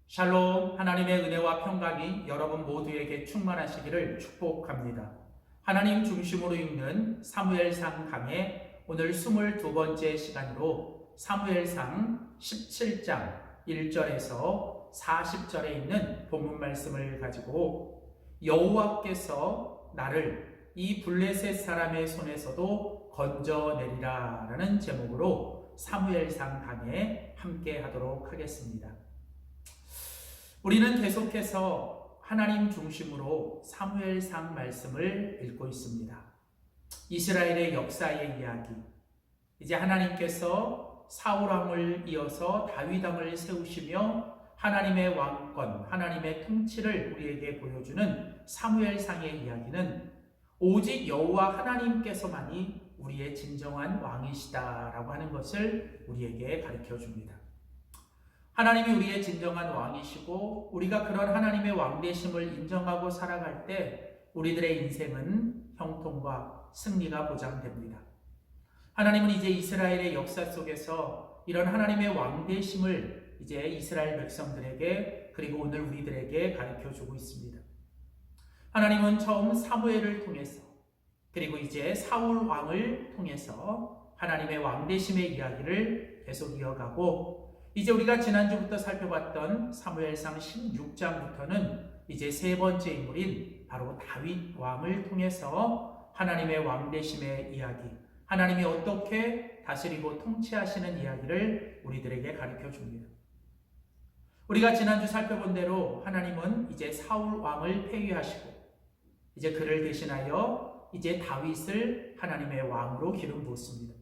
샬롬, 하나님의 은혜와 평강이 여러분 모두에게 충만하시기를 축복합니다. 하나님 중심으로 읽는 사무엘상 강의 오늘 22번째 시간으로 사무엘상 17장 1절에서 40절에 있는 본문 말씀을 가지고 여호와께서 나를 이 블레셋 사람의 손에서도 건져내리라 라는 제목으로 사무엘상 강에 함께 하도록 하겠습니다. 우리는 계속해서 하나님 중심으로 사무엘상 말씀을 읽고 있습니다. 이스라엘의 역사의 이야기, 이제 하나님께서 사울 왕을 이어서 다윗 왕을 세우시며 하나님의 왕권, 하나님의 통치를 우리에게 보여주는 사무엘상의 이야기는 오직 여호와 하나님께서만이 우리의 진정한 왕이시다라고 하는 것을 우리에게 가르쳐 줍니다. 하나님이 우리의 진정한 왕이시고 우리가 그런 하나님의 왕되심을 인정하고 살아갈 때 우리들의 인생은 형통과 승리가 보장됩니다. 하나님은 이제 이스라엘의 역사 속에서 이런 하나님의 왕되심을 이제 이스라엘 백성들에게 그리고 오늘 우리들에게 가르쳐주고 있습니다. 하나님은 처음 사무엘을 통해서 그리고 이제 사울 왕을 통해서 하나님의 왕되심의 이야기를 계속 이어가고 이제 우리가 지난주부터 살펴봤던 사무엘상 16장부터는 이제 세 번째 인물인 바로 다윗 왕을 통해서 하나님의 왕되심의 이야기, 하나님이 어떻게 다스리고 통치하시는 이야기를 우리들에게 가르쳐 줍니다. 우리가 지난주 살펴본 대로 하나님은 이제 사울 왕을 폐위하시고 이제 그를 대신하여 이제 다윗을 하나님의 왕으로 기름 부었습니다.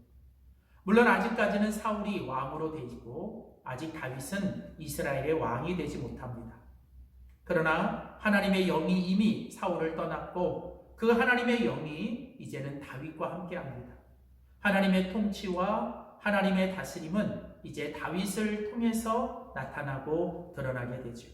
물론 아직까지는 사울이 왕으로 되고 아직 다윗은 이스라엘의 왕이 되지 못합니다. 그러나 하나님의 영이 이미 사울을 떠났고 그 하나님의 영이 이제는 다윗과 함께합니다. 하나님의 통치와 하나님의 다스림은 이제 다윗을 통해서 나타나고 드러나게 되죠.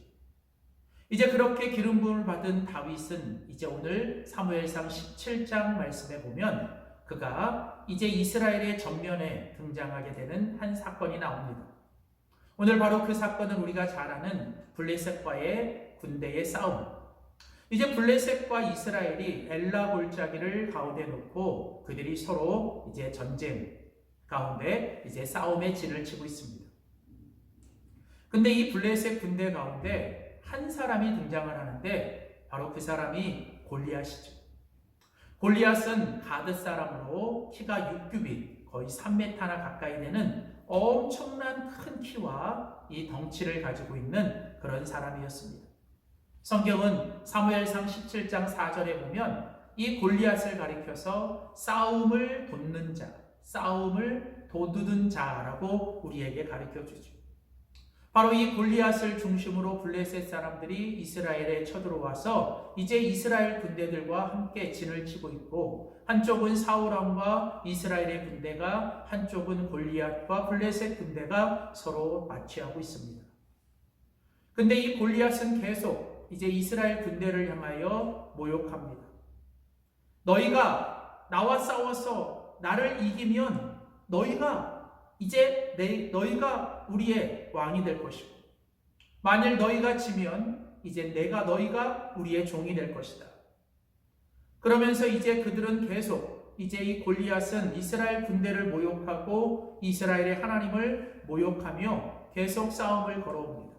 이제 그렇게 기름 부음을 받은 다윗은 이제 오늘 사무엘상 17장 말씀에 보면 그가 이제 이스라엘의 전면에 등장하게 되는 한 사건이 나옵니다. 오늘 바로 그 사건은 우리가 잘 아는 블레셋과의 군대의 싸움. 이제 블레셋과 이스라엘이 엘라 골짜기를 가운데 놓고 그들이 서로 이제 전쟁 가운데 이제 싸움의 진을 치고 있습니다. 근데 이 블레셋 군대 가운데 한 사람이 등장을 하는데 바로 그 사람이 골리앗이죠. 골리앗은 가드 사람으로 키가 6규빗, 거의 3m나 가까이 되는 엄청난 큰 키와 이 덩치를 가지고 있는 그런 사람이었습니다. 성경은 사무엘상 17장 4절에 보면 이 골리앗을 가리켜서 싸움을 돋는 자, 싸움을 돋우는 자라고 우리에게 가르쳐주죠. 바로 이 골리앗을 중심으로 블레셋 사람들이 이스라엘에 쳐들어와서 이제 이스라엘 군대들과 함께 진을 치고 있고 한쪽은 사울 왕과 이스라엘의 군대가 한쪽은 골리앗과 블레셋 군대가 서로 맞이하고 있습니다. 근데 이 골리앗은 계속 이제 이스라엘 군대를 향하여 모욕합니다. 너희가 나와 싸워서 나를 이기면 너희가 우리의 왕이 될 것이고 만일 너희가 지면 이제 너희가 우리의 종이 될 것이다. 그러면서 이제 그들은 계속 이제 이 골리앗은 이스라엘 군대를 모욕하고 이스라엘의 하나님을 모욕하며 계속 싸움을 걸어옵니다.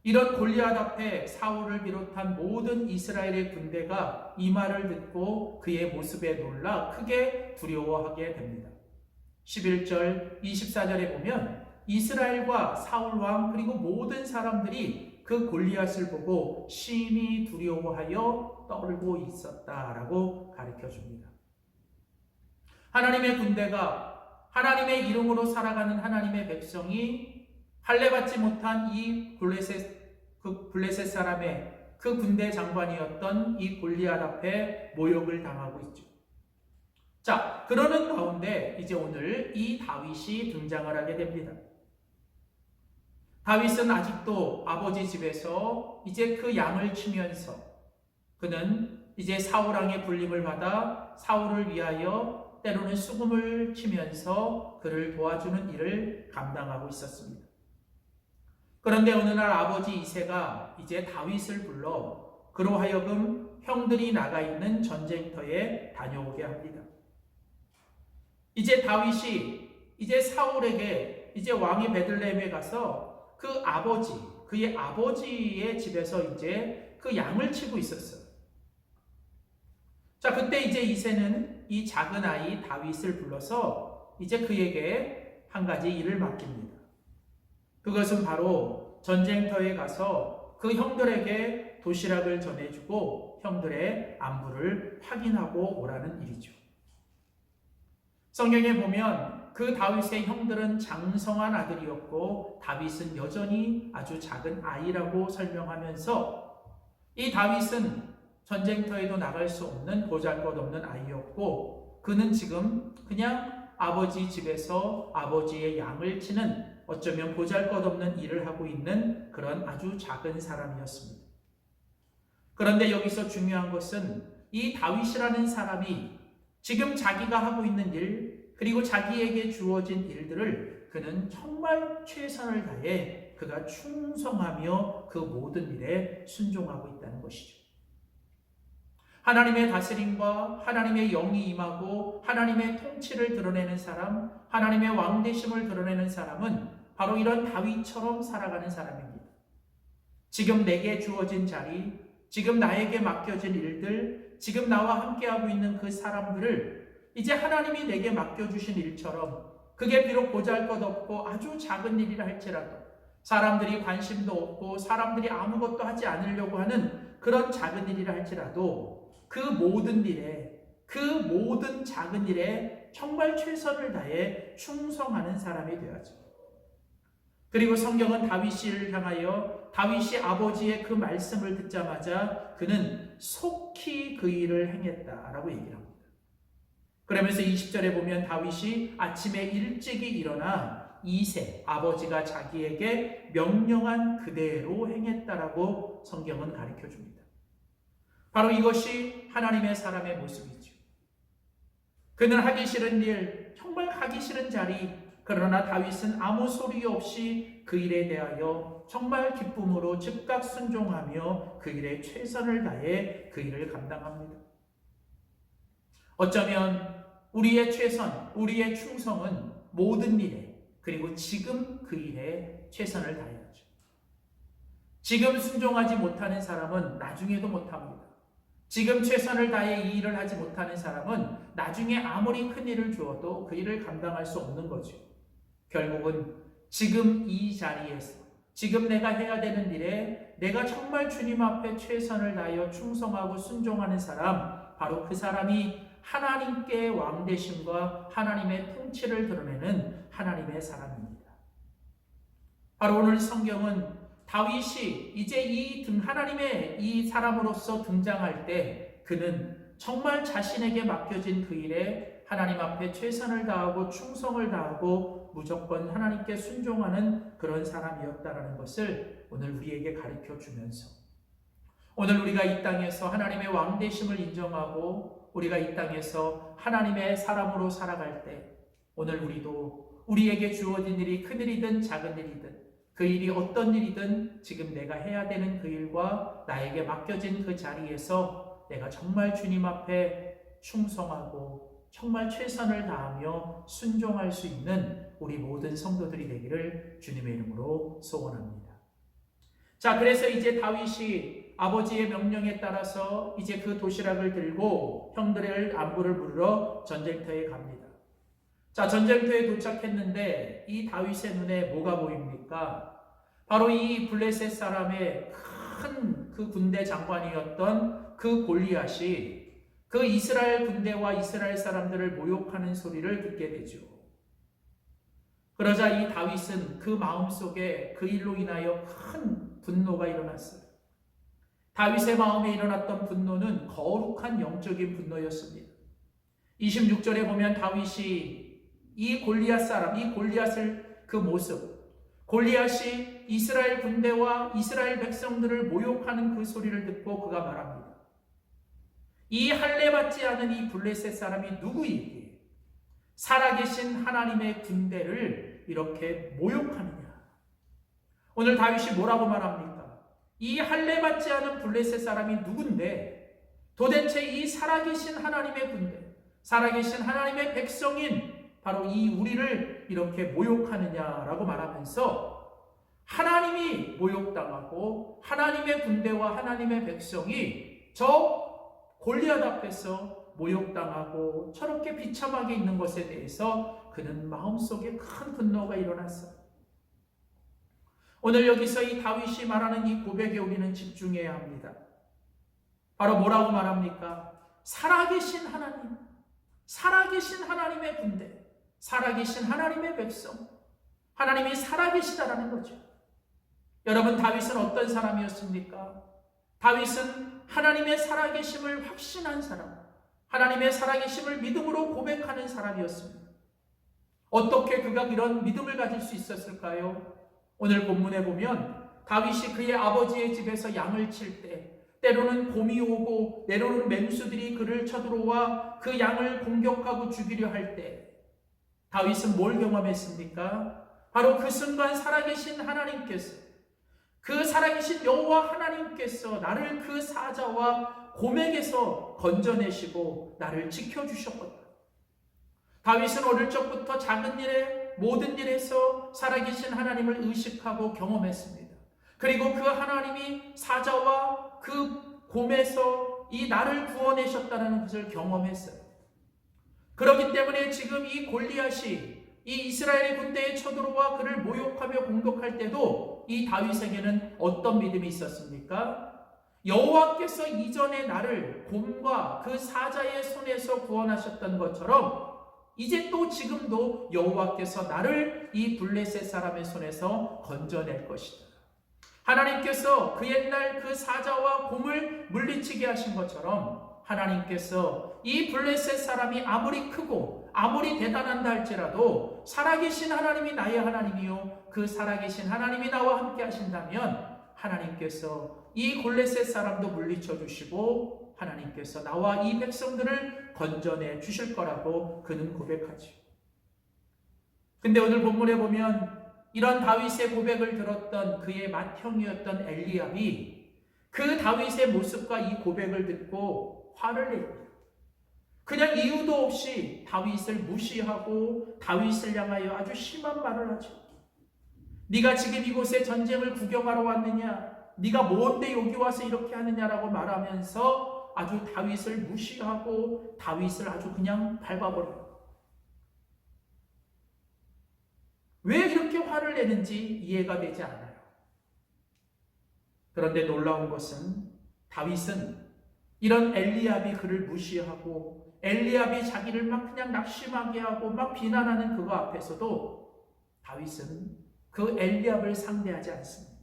이런 골리앗 앞에 사울을 비롯한 모든 이스라엘의 군대가 이 말을 듣고 그의 모습에 놀라 크게 두려워하게 됩니다. 11절 24절에 보면 이스라엘과 사울 왕 그리고 모든 사람들이 그 골리앗을 보고 심히 두려워하여 떨고 있었다라고 가르쳐 줍니다. 하나님의 군대가 하나님의 이름으로 살아가는 하나님의 백성이 할례받지 못한 이 블레셋 사람의 그 군대 장관이었던 이 골리앗 앞에 모욕을 당하고 있죠. 자, 그러는 가운데 이제 오늘 이 다윗이 등장을 하게 됩니다. 다윗은 아직도 아버지 집에서 이제 그 양을 치면서 그는 이제 사울 왕의 불림을 받아 사울을 위하여 때로는 수금을 치면서 그를 도와주는 일을 감당하고 있었습니다. 그런데 어느 날 아버지 이새가 이제 다윗을 불러 그로 하여금 형들이 나가 있는 전쟁터에 다녀오게 합니다. 이제 다윗이 이제 사울에게 이제 왕이 베들레헴에 가서 그의 아버지의 집에서 이제 그 양을 치고 있었어요. 자, 그때 이제 이새는 이 작은 아이 다윗을 불러서 이제 그에게 한 가지 일을 맡깁니다. 그것은 바로 전쟁터에 가서 그 형들에게 도시락을 전해주고 형들의 안부를 확인하고 오라는 일이죠. 성경에 보면 그 다윗의 형들은 장성한 아들이었고 다윗은 여전히 아주 작은 아이라고 설명하면서 이 다윗은 전쟁터에도 나갈 수 없는 보잘것없는 아이였고 그는 지금 그냥 아버지 집에서 아버지의 양을 치는 어쩌면 보잘것없는 일을 하고 있는 그런 아주 작은 사람이었습니다. 그런데 여기서 중요한 것은 이 다윗이라는 사람이 지금 자기가 하고 있는 일 그리고 자기에게 주어진 일들을 그는 정말 최선을 다해 그가 충성하며 그 모든 일에 순종하고 있다는 것이죠. 하나님의 다스림과 하나님의 영이 임하고 하나님의 통치를 드러내는 사람, 하나님의 왕되심을 드러내는 사람은 바로 이런 다윗처럼 살아가는 사람입니다. 지금 내게 주어진 자리, 지금 나에게 맡겨진 일들, 지금 나와 함께하고 있는 그 사람들을 이제 하나님이 내게 맡겨주신 일처럼 그게 비록 보잘것없고 아주 작은 일이라 할지라도 사람들이 관심도 없고 사람들이 아무것도 하지 않으려고 하는 그런 작은 일이라 할지라도 그 모든 일에, 그 모든 작은 일에 정말 최선을 다해 충성하는 사람이 되어야죠. 그리고 성경은 다윗을 향하여 다윗이 아버지의 그 말씀을 듣자마자 그는 속히 그 일을 행했다라고 얘기를 합니다. 그러면서 20절에 보면 다윗이 아침에 일찍이 일어나 이새 아버지가 자기에게 명령한 그대로 행했다라고 성경은 가르쳐 줍니다. 바로 이것이 하나님의 사람의 모습이죠. 그는 하기 싫은 일, 정말 가기 싫은 자리, 그러나 다윗은 아무 소리 없이 그 일에 대하여 정말 기쁨으로 즉각 순종하며 그 일에 최선을 다해 그 일을 감당합니다. 어쩌면 우리의 최선, 우리의 충성은 모든 일에 그리고 지금 그 일에 최선을 다해야죠. 지금 순종하지 못하는 사람은 나중에도 못합니다. 지금 최선을 다해 이 일을 하지 못하는 사람은 나중에 아무리 큰 일을 주어도 그 일을 감당할 수 없는 거죠. 결국은 지금 이 자리에서 지금 내가 해야 되는 일에 내가 정말 주님 앞에 최선을 다하여 충성하고 순종하는 사람, 바로 그 사람이 하나님께 왕되심과 하나님의 통치를 드러내는 하나님의 사람입니다. 바로 오늘 성경은 다윗이 이제 하나님의 이 사람으로서 등장할 때 그는 정말 자신에게 맡겨진 그 일에 하나님 앞에 최선을 다하고 충성을 다하고 무조건 하나님께 순종하는 그런 사람이었다라는 것을 오늘 우리에게 가르쳐 주면서 오늘 우리가 이 땅에서 하나님의 왕되심을 인정하고 우리가 이 땅에서 하나님의 사람으로 살아갈 때 오늘 우리도 우리에게 주어진 일이 큰 일이든 작은 일이든 그 일이 어떤 일이든 지금 내가 해야 되는 그 일과 나에게 맡겨진 그 자리에서 내가 정말 주님 앞에 충성하고 정말 최선을 다하며 순종할 수 있는 우리 모든 성도들이 되기를 주님의 이름으로 소원합니다. 자, 그래서 이제 다윗이 아버지의 명령에 따라서 이제 그 도시락을 들고 형들의 안부를 물으러 전쟁터에 갑니다. 자, 전쟁터에 도착했는데 이 다윗의 눈에 뭐가 보입니까? 바로 이 블레셋 사람의 큰 그 군대 장관이었던 그 골리앗이 그 이스라엘 군대와 이스라엘 사람들을 모욕하는 소리를 듣게 되죠. 그러자 이 다윗은 그 마음속에 그 일로 인하여 큰 분노가 일어났어요. 다윗의 마음에 일어났던 분노는 거룩한 영적인 분노였습니다. 26절에 보면 다윗이 이 골리앗을 그 모습, 골리앗이 이스라엘 군대와 이스라엘 백성들을 모욕하는 그 소리를 듣고 그가 말합니다. 이 할례받지 않은 이 블레셋 사람이 누구이기에 살아계신 하나님의 군대를 이렇게 모욕하느냐? 오늘 다윗이 뭐라고 말합니까? 이 할례 받지 않은 블레셋 사람이 누군데 도대체 이 살아계신 하나님의 군대, 살아계신 하나님의 백성인 바로 이 우리를 이렇게 모욕하느냐라고 말하면서 하나님이 모욕당하고 하나님의 군대와 하나님의 백성이 저 골리앗 앞에서 모욕당하고 저렇게 비참하게 있는 것에 대해서 그는 마음속에 큰 분노가 일어났어요. 오늘 여기서 이 다윗이 말하는 이 고백에 우리는 집중해야 합니다. 바로 뭐라고 말합니까? 살아계신 하나님, 살아계신 하나님의 군대, 살아계신 하나님의 백성, 하나님이 살아계시다라는 거죠. 여러분, 다윗은 어떤 사람이었습니까? 다윗은 하나님의 살아계심을 확신한 사람, 하나님의 살아계심을 믿음으로 고백하는 사람이었습니다. 어떻게 그가 이런 믿음을 가질 수 있었을까요? 오늘 본문에 보면 다윗이 그의 아버지의 집에서 양을 칠 때 때로는 곰이 오고 때로는 맹수들이 그를 쳐들어와 그 양을 공격하고 죽이려 할 때 다윗은 뭘 경험했습니까? 바로 그 순간 살아계신 하나님께서, 그 살아계신 여호와 하나님께서 나를 그 사자와 곰에게서 건져내시고 나를 지켜주셨거든. 다윗은 어릴 적부터 작은 일에 모든 일에서 살아계신 하나님을 의식하고 경험했습니다. 그리고 그 하나님이 사자와 그 곰에서 이 나를 구원하셨다는 것을 경험했어요. 그렇기 때문에 지금 이 골리앗이 이 이스라엘 군대의 쳐들어와 그를 모욕하며 공격할 때도 이 다윗에게는 어떤 믿음이 있었습니까? 여호와께서 이전에 나를 곰과 그 사자의 손에서 구원하셨던 것처럼 이제 또 지금도 여호와께서 나를 이 블레셋 사람의 손에서 건져낼 것이다. 하나님께서 그 옛날 그 사자와 곰을 물리치게 하신 것처럼 하나님께서 이 블레셋 사람이 아무리 크고 아무리 대단한다 할지라도 살아계신 하나님이 나의 하나님이요 그 살아계신 하나님이 나와 함께 하신다면 하나님께서 이 블레셋 사람도 물리쳐 주시고 하나님께서 나와 이 백성들을 건져내 주실 거라고 그는 고백하죠. 근데 오늘 본문에 보면 이런 다윗의 고백을 들었던 그의 맏형이었던 엘리압이 그 다윗의 모습과 이 고백을 듣고 화를 내요. 그냥 이유도 없이 다윗을 무시하고 다윗을 향하여 아주 심한 말을 하죠. 네가 지금 이곳에 전쟁을 구경하러 왔느냐? 네가 뭔데 여기 와서 이렇게 하느냐라고 말하면서 아주 다윗을 무시하고 다윗을 아주 그냥 밟아버려요. 왜 이렇게 화를 내는지 이해가 되지 않아요. 그런데 놀라운 것은 다윗은 이런 엘리압이 그를 무시하고 엘리압이 자기를 막 그냥 낙심하게 하고 막 비난하는 그거 앞에서도 다윗은 그 엘리압을 상대하지 않습니다.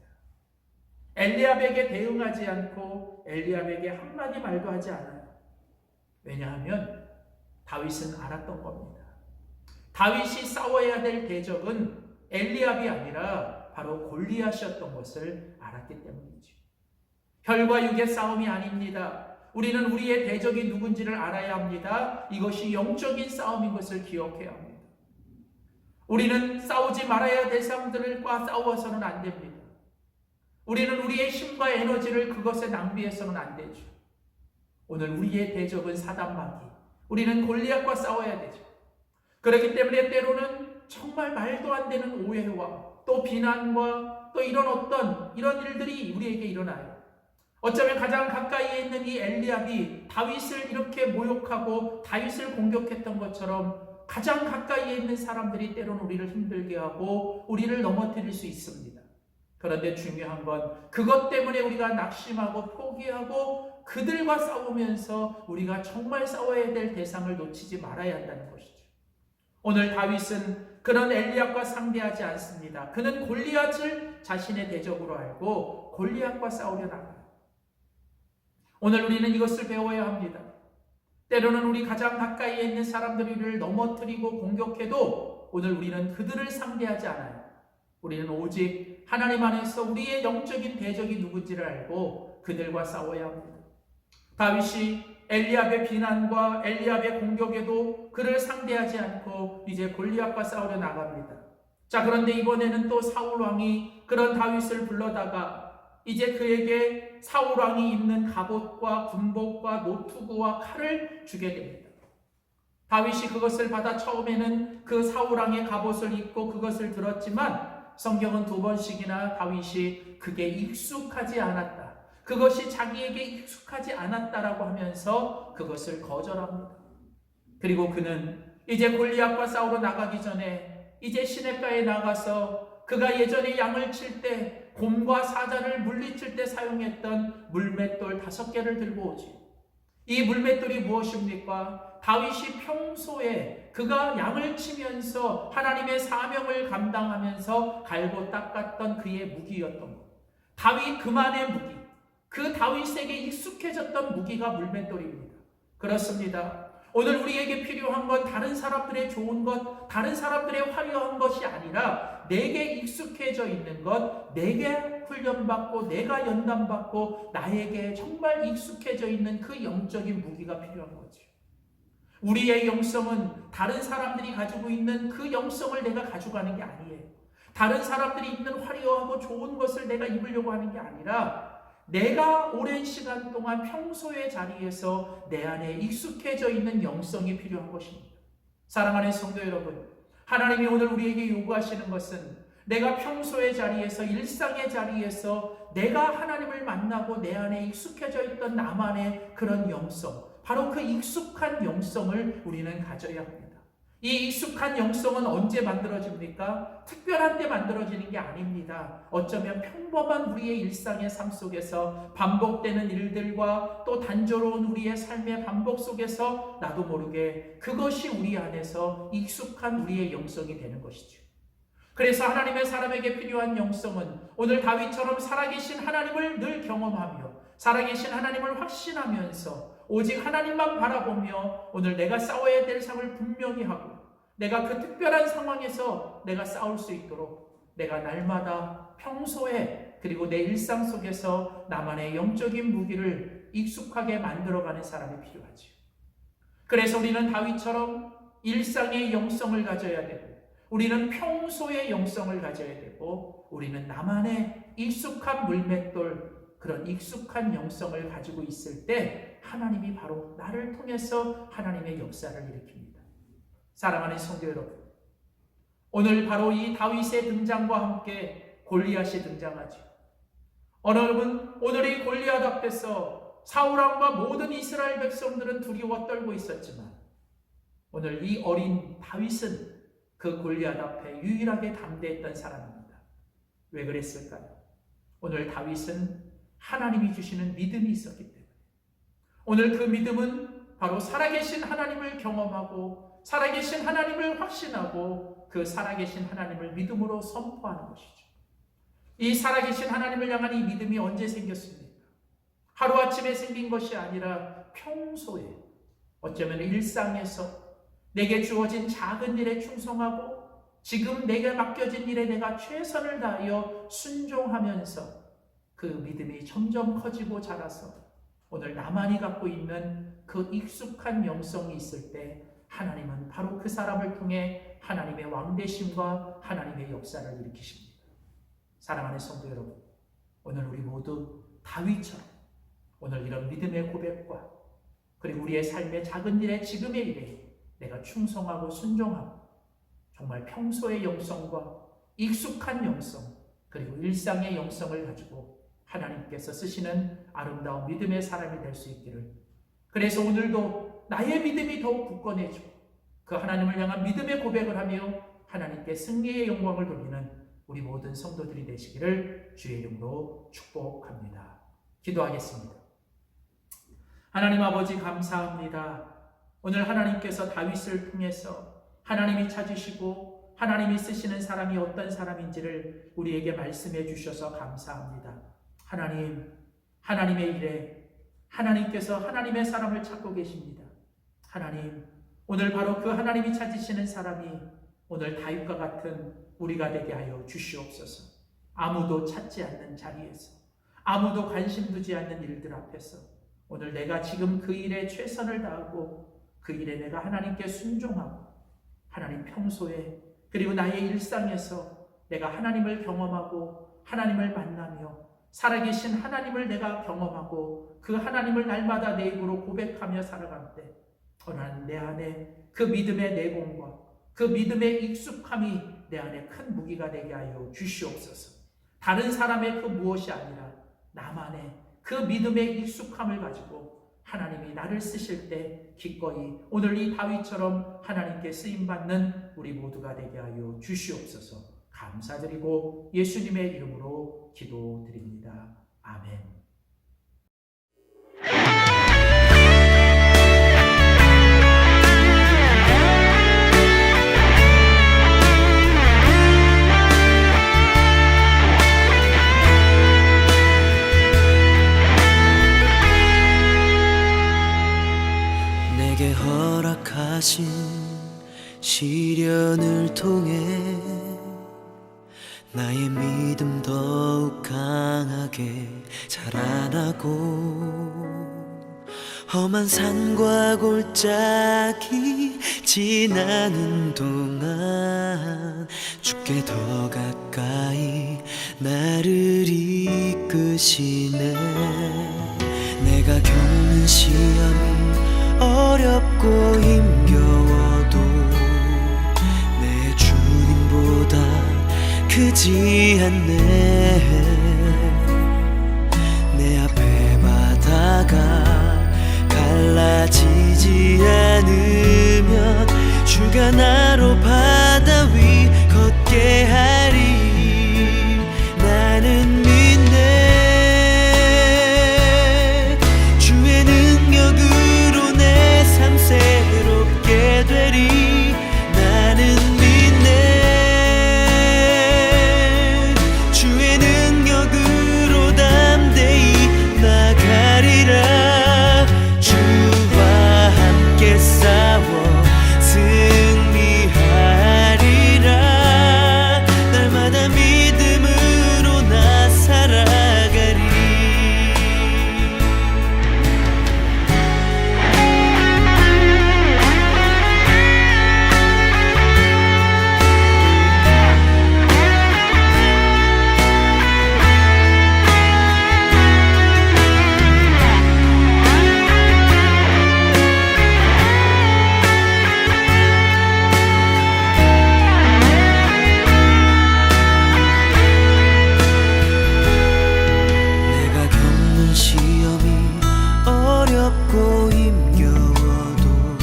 엘리압에게 대응하지 않고 엘리압에게 한마디 말도 하지 않아요. 왜냐하면 다윗은 알았던 겁니다. 다윗이 싸워야 될 대적은 엘리압이 아니라 바로 골리앗이었던 것을 알았기 때문이죠. 혈과 육의 싸움이 아닙니다. 우리는 우리의 대적이 누군지를 알아야 합니다. 이것이 영적인 싸움인 것을 기억해야 합니다. 우리는 싸우지 말아야 될 사람들과 싸워서는 안 됩니다. 우리는 우리의 힘과 에너지를 그것에 낭비해서는 안 되죠. 오늘 우리의 대적은 사단마귀, 우리는 골리앗과 싸워야 되죠. 그렇기 때문에 때로는 정말 말도 안 되는 오해와 또 비난과 또 이런 일들이 우리에게 일어나요. 어쩌면 가장 가까이에 있는 이 엘리압이 다윗을 이렇게 모욕하고 다윗을 공격했던 것처럼 가장 가까이에 있는 사람들이 때로는 우리를 힘들게 하고 우리를 넘어뜨릴 수 있습니다. 그런데 중요한 건 그것 때문에 우리가 낙심하고 포기하고 그들과 싸우면서 우리가 정말 싸워야 될 대상을 놓치지 말아야 한다는 것이죠. 오늘 다윗은 그런 엘리압과 상대하지 않습니다. 그는 골리앗을 자신의 대적으로 알고 골리앗과 싸우려 나가요. 오늘 우리는 이것을 배워야 합니다. 때로는 우리 가장 가까이에 있는 사람들이 우리를 넘어뜨리고 공격해도 오늘 우리는 그들을 상대하지 않아요. 우리는 오직 하나님 안에서 우리의 영적인 대적이 누군지를 알고 그들과 싸워야 합니다. 다윗이 엘리압의 비난과 엘리압의 공격에도 그를 상대하지 않고 이제 골리앗과 싸우려 나갑니다. 자, 그런데 이번에는 또 사울 왕이 그런 다윗을 불러다가 이제 그에게 사울 왕이 입는 갑옷과 군복과 노투구와 칼을 주게 됩니다. 다윗이 그것을 받아 처음에는 그 사울 왕의 갑옷을 입고 그것을 들었지만 성경은 2번씩이나 다윗이 그게 익숙하지 않았다, 그것이 자기에게 익숙하지 않았다라고 하면서 그것을 거절합니다. 그리고 그는 이제 골리앗과 싸우러 나가기 전에 이제 시냇가에 나가서 그가 예전에 양을 칠 때 곰과 사자를 물리칠 때 사용했던 물맷돌 5개를 들고 오지. 이 물맷돌이 무엇입니까? 다윗이 평소에 그가 양을 치면서 하나님의 사명을 감당하면서 갈고 닦았던 그의 무기였던 것. 다윗 그만의 무기, 그 다윗에게 익숙해졌던 무기가 물맷돌입니다. 그렇습니다. 오늘 우리에게 필요한 것, 다른 사람들의 좋은 것, 다른 사람들의 화려한 것이 아니라 내게 익숙해져 있는 것, 내게 훈련받고 내가 연단받고 나에게 정말 익숙해져 있는 그 영적인 무기가 필요한 거죠. 우리의 영성은 다른 사람들이 가지고 있는 그 영성을 내가 가져가는 게 아니에요. 다른 사람들이 입는 화려하고 좋은 것을 내가 입으려고 하는 게 아니라 내가 오랜 시간 동안 평소의 자리에서 내 안에 익숙해져 있는 영성이 필요한 것입니다. 사랑하는 성도 여러분, 하나님이 오늘 우리에게 요구하시는 것은 내가 평소의 자리에서, 일상의 자리에서 내가 하나님을 만나고 내 안에 익숙해져 있던 나만의 그런 영성, 바로 그 익숙한 영성을 우리는 가져야 합니다. 이 익숙한 영성은 언제 만들어집니까? 특별한 때 만들어지는 게 아닙니다. 어쩌면 평범한 우리의 일상의 삶 속에서 반복되는 일들과 또 단조로운 우리의 삶의 반복 속에서 나도 모르게 그것이 우리 안에서 익숙한 우리의 영성이 되는 것이죠. 그래서 하나님의 사람에게 필요한 영성은 오늘 다윗처럼 살아계신 하나님을 늘 경험하며 살아계신 하나님을 확신하면서 오직 하나님만 바라보며 오늘 내가 싸워야 될 상을 분명히 하고 내가 그 특별한 상황에서 내가 싸울 수 있도록 내가 날마다 평소에 그리고 내 일상 속에서 나만의 영적인 무기를 익숙하게 만들어가는 사람이 필요하지요. 그래서 우리는 다윗처럼 일상의 영성을 가져야 되고 우리는 평소의 영성을 가져야 되고 우리는 나만의 익숙한 물맷돌, 그런 익숙한 영성을 가지고 있을 때 하나님이 바로 나를 통해서 하나님의 역사를 일으킵니다. 사랑하는 성도 여러분, 오늘 바로 이 다윗의 등장과 함께 골리앗이 등장하죠. 여러분, 오늘 이 골리앗 앞에서 사울왕과 모든 이스라엘 백성들은 두려워 떨고 있었지만 오늘 이 어린 다윗은 그 골리앗 앞에 유일하게 담대했던 사람입니다. 왜 그랬을까요? 오늘 다윗은 하나님이 주시는 믿음이 있었기 때문에 오늘 그 믿음은 바로 살아계신 하나님을 경험하고 살아계신 하나님을 확신하고 그 살아계신 하나님을 믿음으로 선포하는 것이죠. 이 살아계신 하나님을 향한 이 믿음이 언제 생겼습니까? 하루아침에 생긴 것이 아니라 평소에 어쩌면 일상에서 내게 주어진 작은 일에 충성하고 지금 내게 맡겨진 일에 내가 최선을 다하여 순종하면서 그 믿음이 점점 커지고 자라서 오늘 나만이 갖고 있는 그 익숙한 영성이 있을 때 하나님은 바로 그 사람을 통해 하나님의 왕되심과 하나님의 역사를 일으키십니다. 사랑하는 성도 여러분, 오늘 우리 모두 다윗처럼 오늘 이런 믿음의 고백과 그리고 우리의 삶의 작은 일에 지금의 일에 내가 충성하고 순종하고 정말 평소의 영성과 익숙한 영성 그리고 일상의 영성을 가지고 하나님께서 쓰시는 아름다운 믿음의 사람이 될 수 있기를, 그래서 오늘도 나의 믿음이 더욱 굳건해지고 그 하나님을 향한 믿음의 고백을 하며 하나님께 승리의 영광을 돌리는 우리 모든 성도들이 되시기를 주의 이름으로 축복합니다. 기도하겠습니다. 하나님 아버지 감사합니다. 오늘 하나님께서 다윗을 통해서 하나님이 찾으시고 하나님이 쓰시는 사람이 어떤 사람인지를 우리에게 말씀해 주셔서 감사합니다. 하나님, 하나님의 일에 하나님께서 하나님의 사람을 찾고 계십니다. 하나님, 오늘 바로 그 하나님이 찾으시는 사람이 오늘 다윗과 같은 우리가 되게 하여 주시옵소서. 아무도 찾지 않는 자리에서, 아무도 관심 두지 않는 일들 앞에서 오늘 내가 지금 그 일에 최선을 다하고 그 일에 내가 하나님께 순종하고 하나님 평소에 그리고 나의 일상에서 내가 하나님을 경험하고 하나님을 만나며 살아계신 하나님을 내가 경험하고 그 하나님을 날마다 내 입으로 고백하며 살아갈 때 하나님 내 안에 그 믿음의 내공과 그 믿음의 익숙함이 내 안에 큰 무기가 되게 하여 주시옵소서. 다른 사람의 그 무엇이 아니라 나만의 그 믿음의 익숙함을 가지고 하나님이 나를 쓰실 때 기꺼이 오늘 이 다윗처럼 하나님께 쓰임받는 우리 모두가 되게 하여 주시옵소서. 감사드리고 예수님의 이름으로 기도드립니다. 아멘. 내게 허락하신 시련을 통해 나의 믿음 더욱 강하게 자라나고 험한 산과 골짜기 지나는 동안 주께 더 가까이 나를 이끄시네. 내가 겪는 시험이 어렵고 힘겨워도 내 주님보다 크지 않네. 내 앞에 바다가 갈라지지 않으면 주가 나로 바다 위 걷게 하리. 나는 믿네. 주의 능력으로 내 삶 새롭게 되리. 나는 믿네. 주의 능력으로 담대히 나가리라. 주와 함께 싸워 승리하리라. 날마다 믿음으로 나 살아가리. 내가 겪는 시험이 어렵고 힘겨워도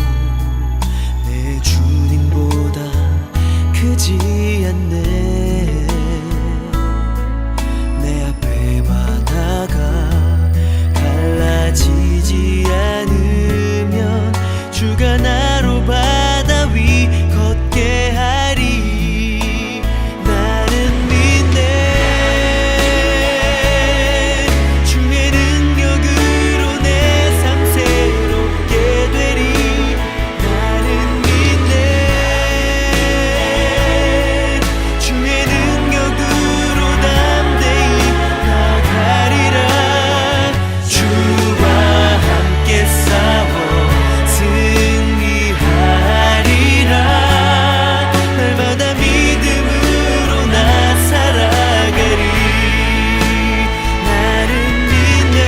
내 주님보다 크지 않네. 내 앞에 바다가 갈라지지 않으면 주가 나로 바다 위 걷게 하리. 나는 믿네. 주의 능력으로 내 삶 새롭게 되리. 나는 믿네. 주의 능력으로 담대히 나가리라. 주와 함께 싸워 승리하리라. 날마다 믿음으로 나 살아가리. 나는 믿네.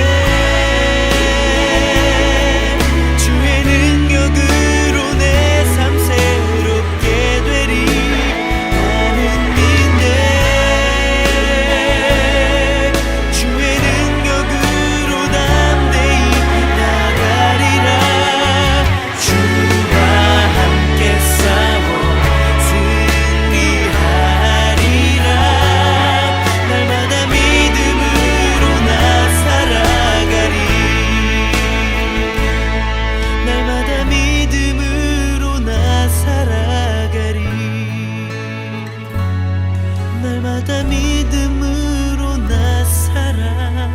주의 능력으로 내 삶 새롭게 되리. 나는 믿네. 주의 능력으로 담대히 나가리라. 주와 함께 싸워 승리하리라. 날마다 믿음으로 나 살아가리. 날마다 믿음으로 나 살아가리. 날마다 믿음으로 나 살아가리.